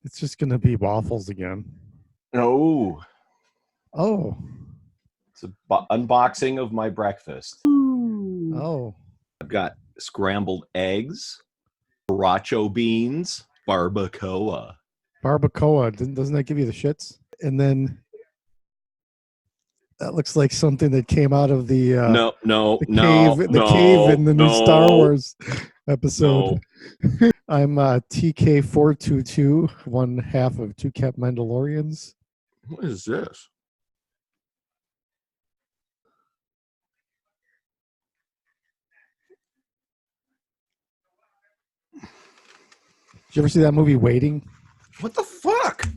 It's just going to be waffles again. No, Oh. it's an unboxing of my breakfast. Oh. I've got scrambled eggs, borracho beans, barbacoa. Barbacoa. Doesn't that give you the shits? And then that looks like something that came out of the cave in the new Star Wars episode. No. I'm TK422, one half of Two Kept Mandalorians. What is this? Did you ever see that movie Waiting? What the fuck?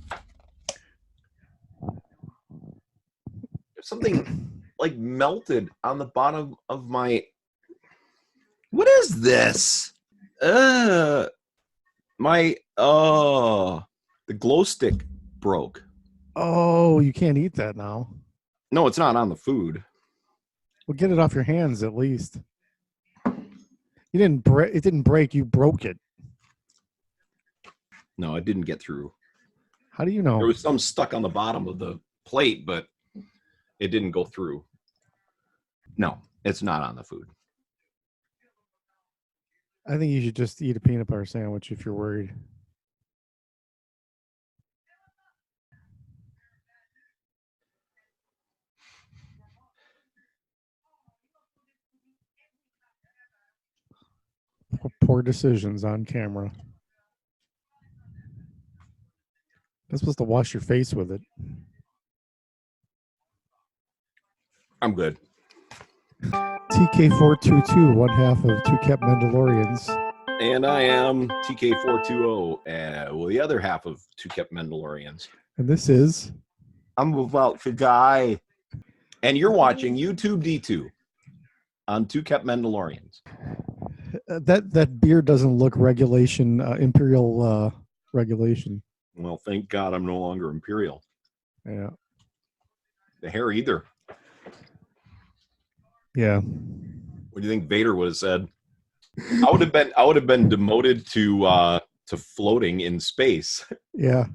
There's something like melted on the bottom of my. What is this? The glow stick broke. Oh, you can't eat that now. No, it's not on the food. Well, get it off your hands at least. You didn't break. It didn't break. You broke it. No, it didn't get through. How do you know? There was some stuck on the bottom of the plate, but it didn't go through. No, it's not on the food. I think you should just eat a peanut butter sandwich if you're worried. Poor decisions on camera. You're supposed to wash your face with it. I'm good. TK422, one half of Two Kept Mandalorians. And I am TK420, well, the other half of Two Kept Mandalorians. And this is... I'm about to die. And you're watching YouTube D2 on Two Kept Mandalorians. That beer doesn't look regulation, Imperial regulation. Well, thank God I'm no longer Imperial. Yeah. The hair either. Yeah. What do you think Vader would have said? I would have been demoted to floating in space. Yeah.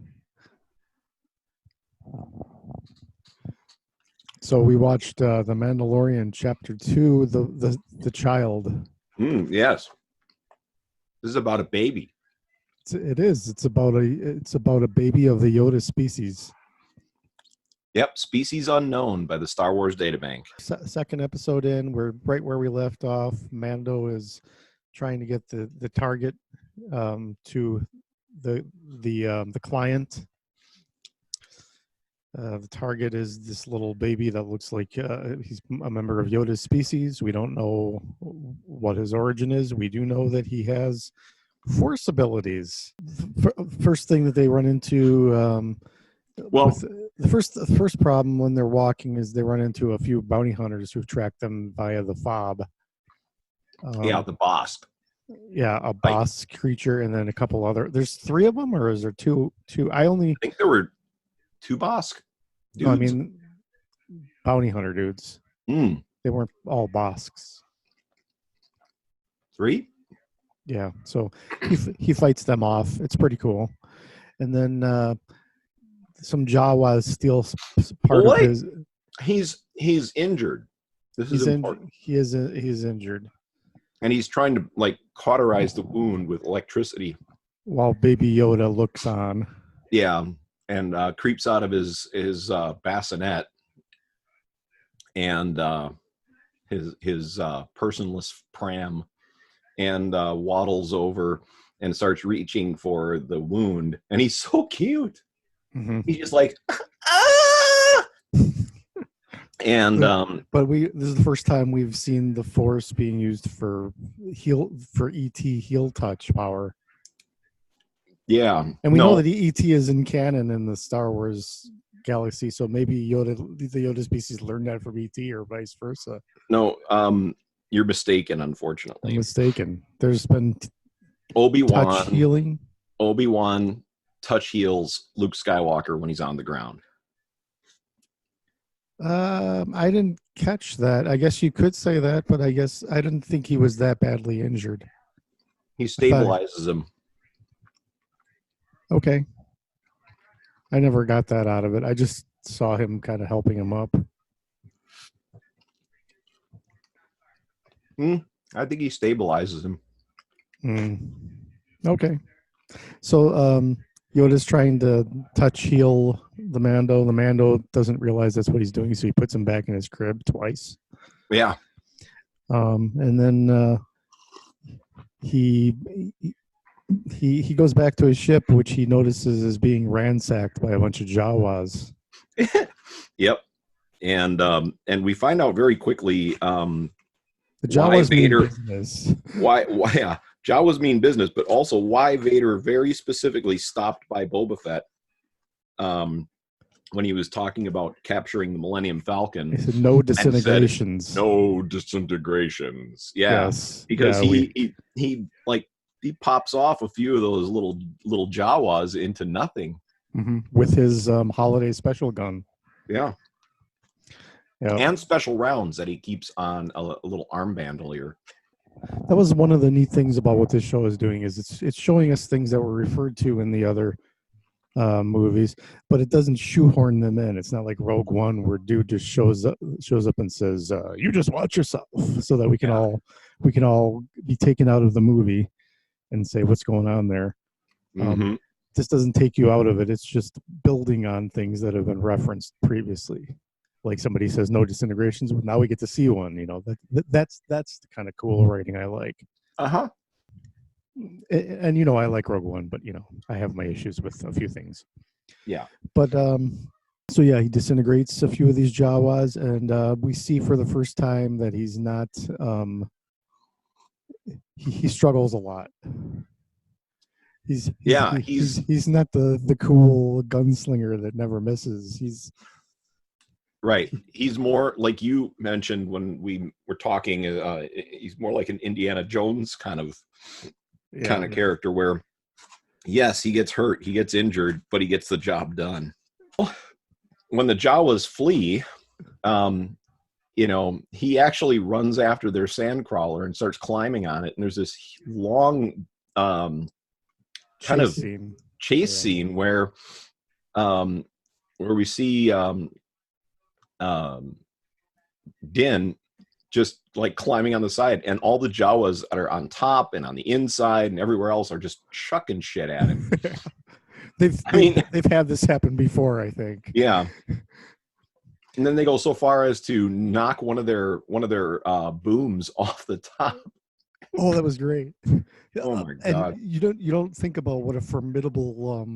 So we watched The Mandalorian Chapter 2, the child. Yes. This is about a baby. It is. It's about a baby of the Yoda species. Yep, species unknown by the Star Wars databank. Second episode in, we're right where we left off. Mando is trying to get the target to the client. The target is this little baby that looks like he's a member of Yoda's species. We don't know what his origin is. We do know that he has Force abilities. First thing that they run into, the first problem when they're walking is they run into a few bounty hunters who track them via the fob. The boss. Yeah, a boss creature, and then a couple other. There's three of them, or is there two? I think there were two boss dudes. No, I mean, bounty hunter dudes. They weren't all bosks. Three? Yeah, so he fights them off. It's pretty cool. And then some Jawas steal part of his. He's injured. This is important. He's injured, and he's trying to cauterize the wound with electricity while Baby Yoda looks on. Yeah, and creeps out of his bassinet and his personless pram and waddles over and starts reaching for the wound. And he's so cute. Mm-hmm. He's just like, ah! And this is the first time we've seen the Force being used for ET heel touch power. Yeah, and we know that ET is in canon in the Star Wars galaxy, so maybe the Yoda species learned that from ET or vice versa. No, you're mistaken. Unfortunately, I'm mistaken. There's been Obi-Wan touch healing. Obi-Wan touch heals Luke Skywalker when he's on the ground. I didn't catch that. I guess you could say that, but I guess I didn't think he was that badly injured. He stabilizes him. Okay. I never got that out of it. I just saw him kind of helping him up. I think he stabilizes him. Okay. So Yoda's trying to touch heal the Mando. The Mando doesn't realize that's what he's doing, so he puts him back in his crib twice. Yeah. And then he goes back to his ship, which he notices is being ransacked by a bunch of Jawas. Yep. And we find out very quickly the Jawas mean business. Why yeah, Jawas mean business, but also why Vader very specifically stopped by Boba Fett when he was talking about capturing the Millennium Falcon. He said, no disintegrations. Said, no disintegrations. Yeah. Yes. Because he pops off a few of those little Jawas into nothing. Mm-hmm. With his holiday special gun. Yeah. Yep. And special rounds that he keeps on a little arm bandolier. That was one of the neat things about what this show is doing, is it's showing us things that were referred to in the other movies, but it doesn't shoehorn them in. It's not like Rogue One where dude just shows up and says, "You just watch yourself," so that we can all be taken out of the movie and say what's going on there. Mm-hmm. This doesn't take you out of it. It's just building on things that have been referenced previously. Like somebody says no disintegrations, but now we get to see one. You know, that's the kind of cool writing I like. Uh-huh. And you know, I like Rogue One, but you know, I have my issues with a few things. Yeah. But so yeah, he disintegrates a few of these Jawas, and we see for the first time that he's not he struggles a lot. He's not the cool gunslinger that never misses. He's right. He's more like you mentioned when we were talking. He's more like an Indiana Jones kind of character where, yes, he gets hurt, he gets injured, but he gets the job done. When the Jawas flee, you know, he actually runs after their sandcrawler and starts climbing on it. And there's this long chase scene where we see Din just like climbing on the side, and all the Jawas that are on top and on the inside and everywhere else are just chucking shit at him. They've had this happen before, I think. Yeah. And then they go so far as to knock one of their booms off the top. Oh, that was great. Oh my God. And you don't think about what a formidable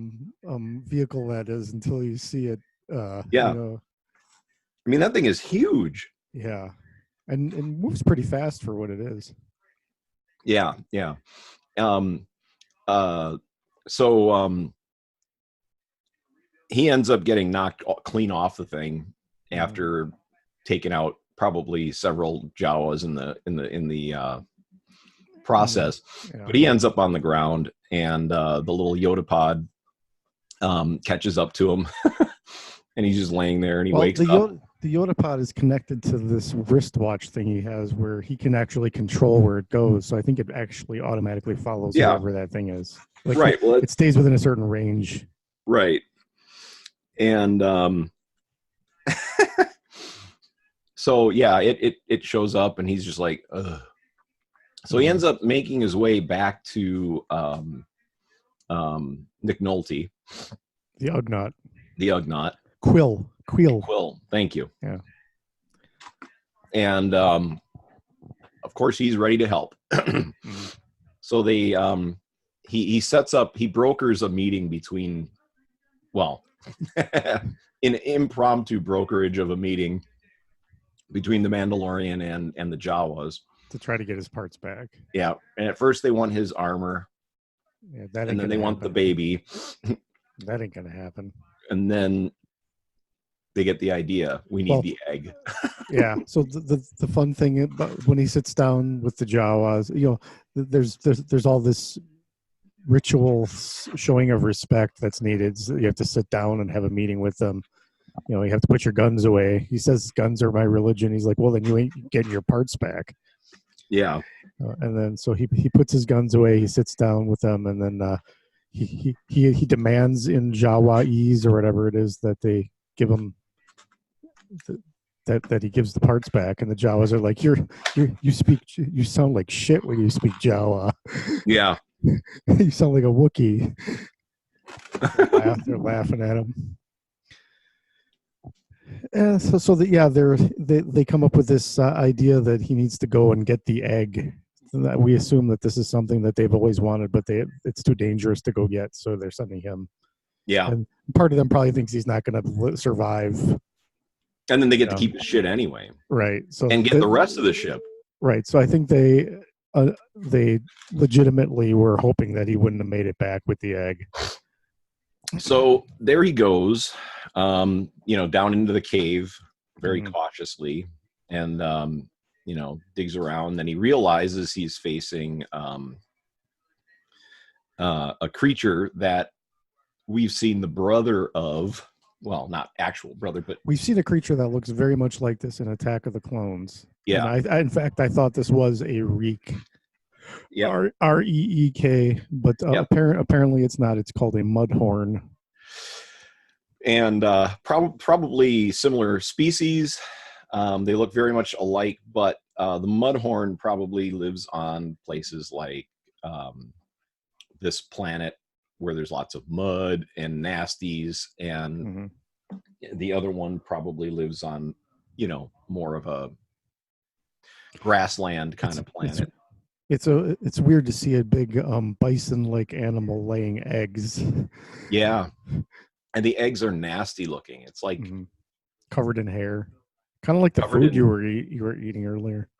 vehicle that is until you see it. Yeah. You know. I mean, that thing is huge. Yeah. And moves pretty fast for what it is. Yeah, yeah. He ends up getting knocked clean off the thing after taking out probably several Jawas in the process. Yeah. But he ends up on the ground, and the little Yoda pod catches up to him, and he's just laying there, and he wakes up. The Yoda pod is connected to this wristwatch thing he has where he can actually control where it goes. So I think it actually automatically follows wherever that thing is. Like, right. Well, it stays within a certain range. Right. And so, yeah, it shows up, and he's just like, ugh. So he ends up making his way back to Nick Nolte. The Ugnaught. Quill. Thank you. Yeah. And of course he's ready to help. So they he brokers a meeting between, well, an impromptu brokerage of a meeting between the Mandalorian and the Jawas to try to get his parts back. Yeah. And at first they want his armor. Yeah, and then they want the baby. That ain't gonna happen. And then they get the idea. We need the egg. Yeah. So the fun thing about when he sits down with the Jawas, you know, there's all this ritual showing of respect that's needed. So you have to sit down and have a meeting with them. You know, you have to put your guns away. He says, "Guns are my religion." He's like, "Well, then you ain't getting your parts back." Yeah. And then so he puts his guns away. He sits down with them, and then he demands in Jawaese or whatever it is that they give him that he gives the parts back, and the Jawas are like, you sound like shit when you speak Jawa. Yeah. You sound like a Wookiee. They're laughing at him. And they come up with this idea that he needs to go and get the egg. And that we assume that this is something that they've always wanted, but it's too dangerous to go get, so they're sending him. Yeah. And part of them probably thinks he's not going to survive. And then they get to keep his shit anyway. Right. So and get the rest of the ship. Right. So I think they legitimately were hoping that he wouldn't have made it back with the egg. So there he goes, down into the cave very cautiously, and digs around. Then he realizes he's facing a creature that we've seen the brother of. Well, not actual brother, but we've seen a creature that looks very much like this in Attack of the Clones. Yeah. And in fact, I thought this was a Reek. Yeah. REEK, but apparently it's not. It's called a mudhorn. And probably similar species. They look very much alike, but the mudhorn probably lives on places like this planet where there's lots of mud and nasties, and the other one probably lives on, more of a grassland kind of planet. It's weird to see a big bison-like animal laying eggs. Yeah, and the eggs are nasty looking. It's like covered in hair, kind of like the food you were eating earlier.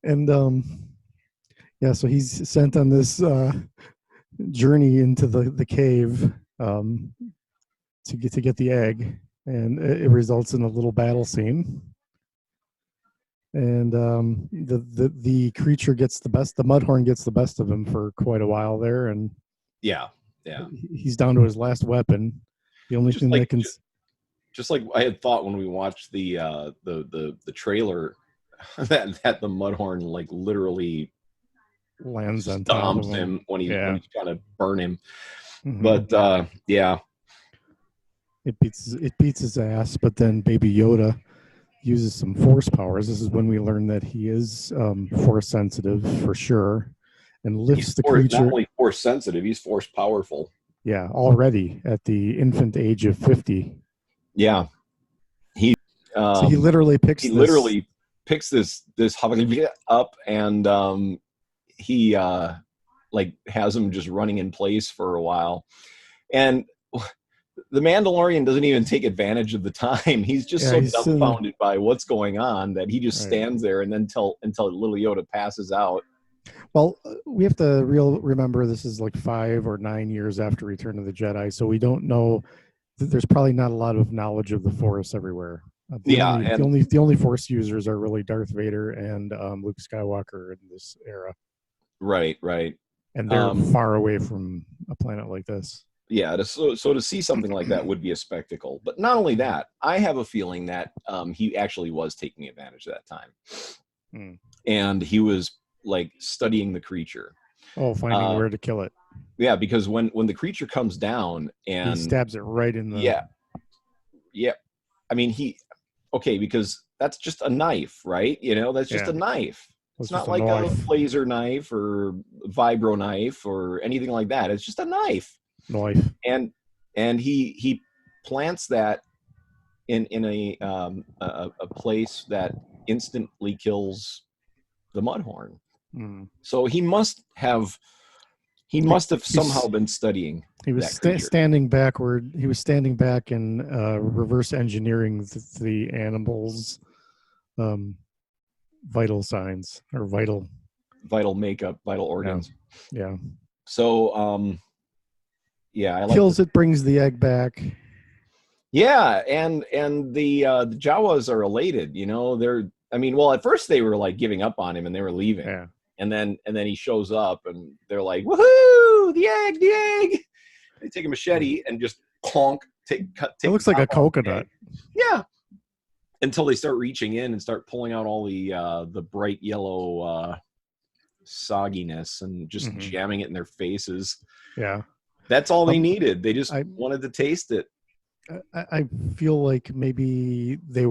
And so he's sent on this journey into the cave to get the egg, and it results in a little battle scene. And the creature gets the best. The mudhorn gets the best of him for quite a while there, and he's down to his last weapon. The only thing that can, just like I had thought when we watched the trailer, that the mudhorn like literally lands on top of him when he's trying to burn him. Mm-hmm. But it beats his ass. But then Baby Yoda uses some force powers. This is when we learn that he is force sensitive for sure, and lifts the creature. Not only force sensitive, he's force powerful. Yeah, already at the infant age of 50. Yeah, he so he literally picks. Picks this up, and he has him just running in place for a while, and the Mandalorian doesn't even take advantage of the time. He's just so dumbfounded by what's going on that he just stands there, and then until little Yoda passes out. Well, we have to remember this is like 5 or 9 years after Return of the Jedi, so we don't know. There's probably not a lot of knowledge of the Force everywhere. The only Force users are really Darth Vader and Luke Skywalker in this era. Right. And they're far away from a planet like this. Yeah, so to see something like that would be a spectacle. But not only that, I have a feeling that he actually was taking advantage of that time. And he was like studying the creature. Oh, finding where to kill it. Yeah, because when the creature comes down and he stabs it right in the... Yeah. I mean, because that's just a knife, right? That's just a knife. It's not like a laser knife or vibro knife or anything like that. It's just a knife. And he plants that in a place that instantly kills the mudhorn. So he must have somehow been studying. He was standing backward. He was standing back and reverse engineering the animal's vital signs or vital makeup, vital organs. Yeah. So I like kills it, brings the egg back. Yeah, and the Jawas are elated. At first they were like giving up on him and they were leaving. Yeah. And then he shows up and they're like, "Woohoo! The egg!" They take a machete and just clonk. It looks like a coconut. Yeah. Until they start reaching in and start pulling out all the bright yellow sogginess and just jamming it in their faces. Yeah. That's all they needed. They just I wanted to taste it. I feel like maybe they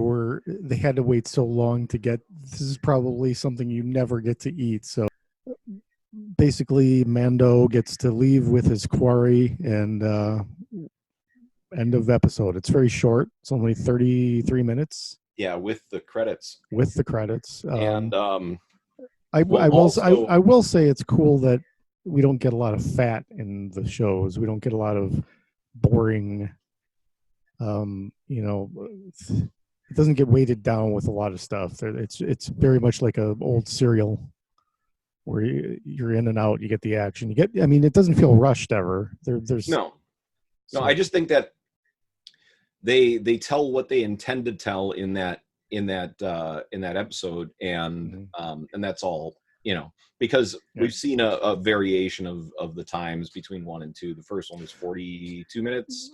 had to wait so long to get. This is probably something you never get to eat. So basically, Mando gets to leave with his quarry, and end of episode. It's very short. It's only 33 minutes. Yeah, with the credits. With the credits. And I will say it's cool that we don't get a lot of fat in the shows. We don't get a lot of boring. It doesn't get weighted down with a lot of stuff. It's very much like a old serial where you're in and out. You get the action. It doesn't feel rushed ever. There's no. I just think that they tell what they intend to tell in that episode, and that's all, because we've seen a variation of the times between 1 and 2. The first one was 42 minutes.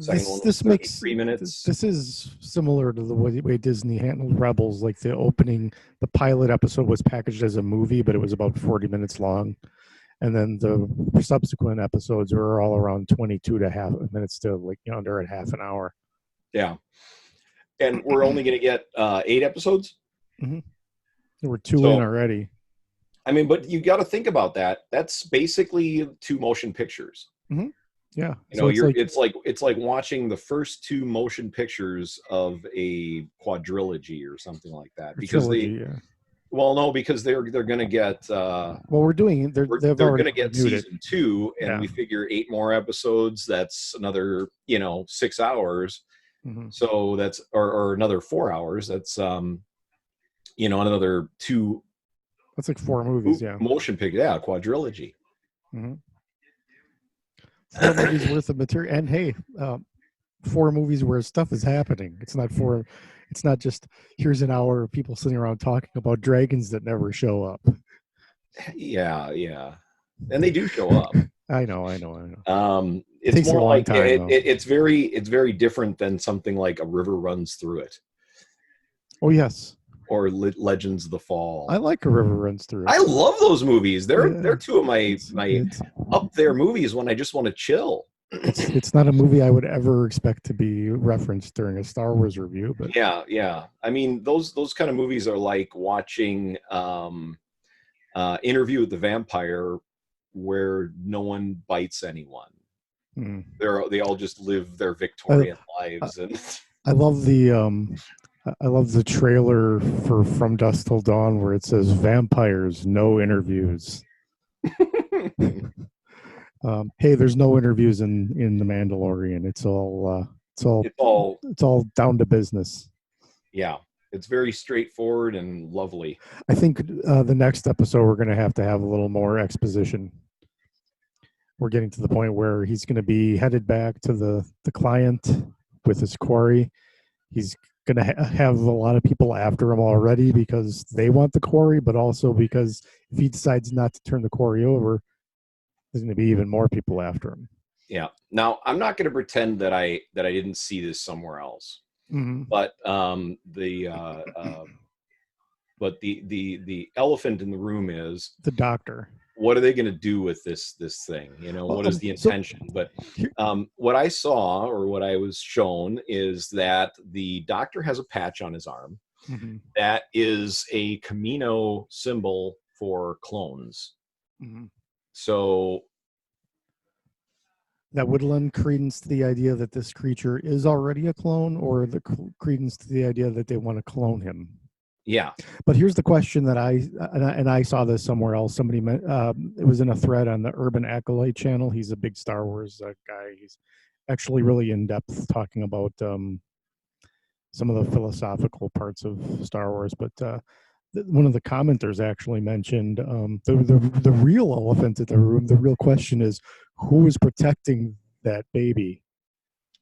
Second one was 33 minutes. This is similar to the way Disney handled Rebels. Like the pilot episode was packaged as a movie, but it was about 40 minutes long. And then the subsequent episodes were all around 22 and a half minutes to under a half an hour. Yeah. And we're only going to get 8 episodes. Mm-hmm. There were 2 in already. But you got to think about that. That's basically 2 motion pictures. Mm-hmm. Yeah. It's like watching the first 2 motion pictures of a quadrilogy or something like that. Because because they're going to get. We're doing. They're going to get season 2, and we figure 8 more episodes. That's another 6 hours. Mm-hmm. So that's or another 4 hours. That's another 2. That's like 4 movies. Motion picture. Yeah, quadrilogy. Mm-hmm. 4 movies worth of material, and hey, 4 movies where stuff is happening. It's not just here's an hour of people sitting around talking about dragons that never show up. Yeah, and they do show up. I know. It's takes more a long like time, it's very different than something like A River Runs Through It. Oh yes. Or Legends of the Fall. I like A River Runs Through It. I love those movies. They're 2 of my up there movies when I just want to chill. It's not a movie I would ever expect to be referenced during a Star Wars review, but yeah. Those kind of movies are like watching Interview with the Vampire, where no one bites anyone. They all just live their Victorian lives, and I love the trailer for From Dusk Till Dawn where it says vampires, no interviews. Hey, there's no interviews in The Mandalorian. It's all down to business. Yeah, it's very straightforward and lovely. I think the next episode we're going to have a little more exposition. We're getting to the point where he's going to be headed back to the client with his quarry. He's going to have a lot of people after him already because they want the quarry, but also because if he decides not to turn the quarry over, there's going to be even more people after him. Yeah. Now, I'm not going to pretend that I didn't see this somewhere else. Mm-hmm. But the elephant in the room is the doctor. What are they going to do with this thing? What is the intention? But what I saw, or what I was shown, is that the doctor has a patch on his arm that is a Camino symbol for clones. Mm-hmm. So that would lend credence to the idea that this creature is already a clone, or the credence to the idea that they want to clone him. Yeah. But here's the question that I saw this somewhere else. Somebody it was in a thread on the Urban Acolyte channel. He's a big Star Wars guy. He's actually really in depth talking about some of the philosophical parts of Star Wars. But one of the commenters actually mentioned the real elephant in the room. The real question is, who is protecting that baby?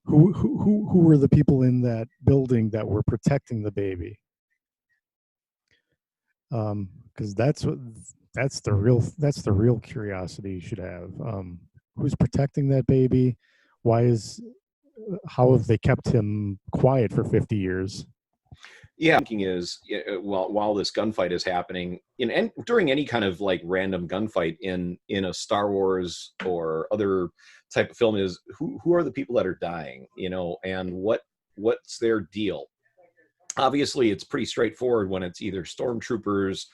Who were the people in that building that were protecting the baby? Because that's the real curiosity you should have. Who's protecting that baby? How have they kept him quiet for 50 years? Yeah, thinking is while this gunfight is happening, and during any kind of like random gunfight in a Star Wars or other type of film, is who are the people that are dying, and what's their deal? Obviously, it's pretty straightforward when it's either stormtroopers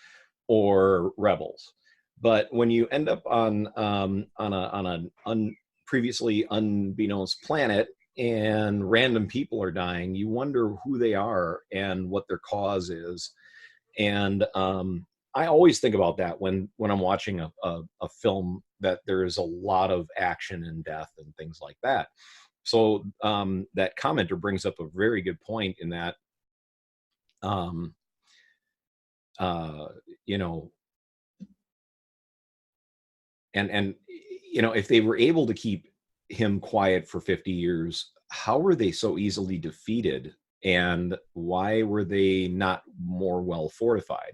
or rebels, but when you end up on an previously unbeknownst planet and random people are dying, you wonder who they are and what their cause is. And I always think about that when I'm watching a film that there is a lot of action and death and things like that. So that commenter brings up a very good point in that, you know, and if they were able to keep him quiet for 50 years, how were they so easily defeated, and why were they not more well fortified?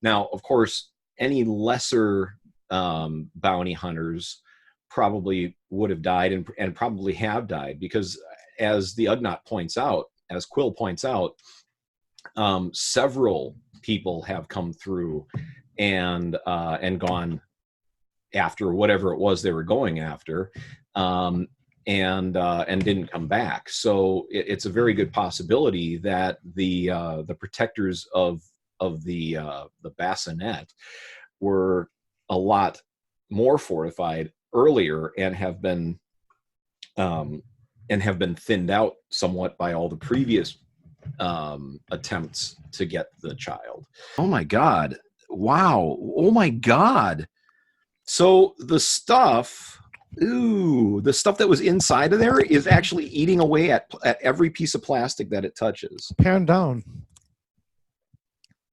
Now, of course, any lesser bounty hunters probably would have died, and probably have died, because as the Ugnaught points out, as Quill points out, several people have come through and gone after whatever it was they were going after, and didn't come back. So it's a very good possibility that the protectors of the bassinet were a lot more fortified earlier, and have been thinned out somewhat by all the previous attempts to get the child. Oh my God! Wow! Oh my God! So the stuff that was inside of there is actually eating away at every piece of plastic that it touches. Pan down.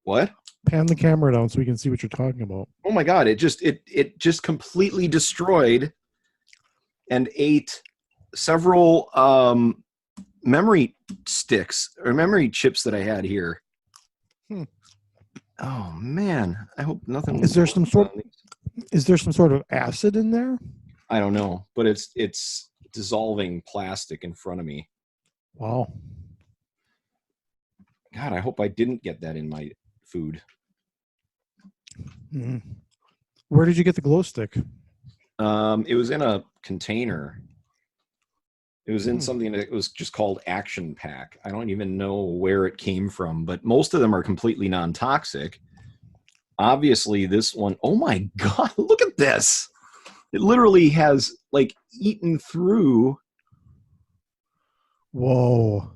What? Pan the camera down so we can see what you're talking about. Oh my God! It just completely destroyed and ate several memory sticks or memory chips that I had here. Oh man! I hope nothing. Is there some sort of acid in there? I don't know, but it's dissolving plastic in front of me. Wow. God, I hope I didn't get that in my food. Mm. Where did you get the glow stick? It was in a container. It was in something that was just called Action Pack. I don't even know where it came from, but most of them are completely non-toxic. Obviously, this one, oh my God, look at this. It literally has like eaten through. Whoa.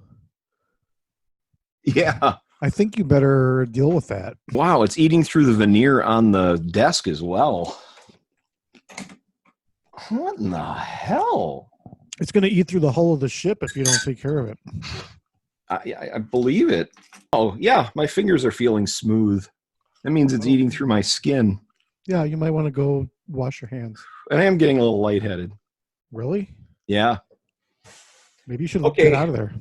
Yeah. I think you better deal with that. Wow, it's eating through the veneer on the desk as well. What in the hell? It's going to eat through the hull of the ship if you don't take care of it. I believe it. Oh, yeah, my fingers are feeling smooth. That means it's eating through my skin. Yeah, you might want to go wash your hands. And I am getting a little lightheaded. Really? Yeah. Maybe you should get out of there.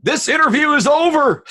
This interview is over.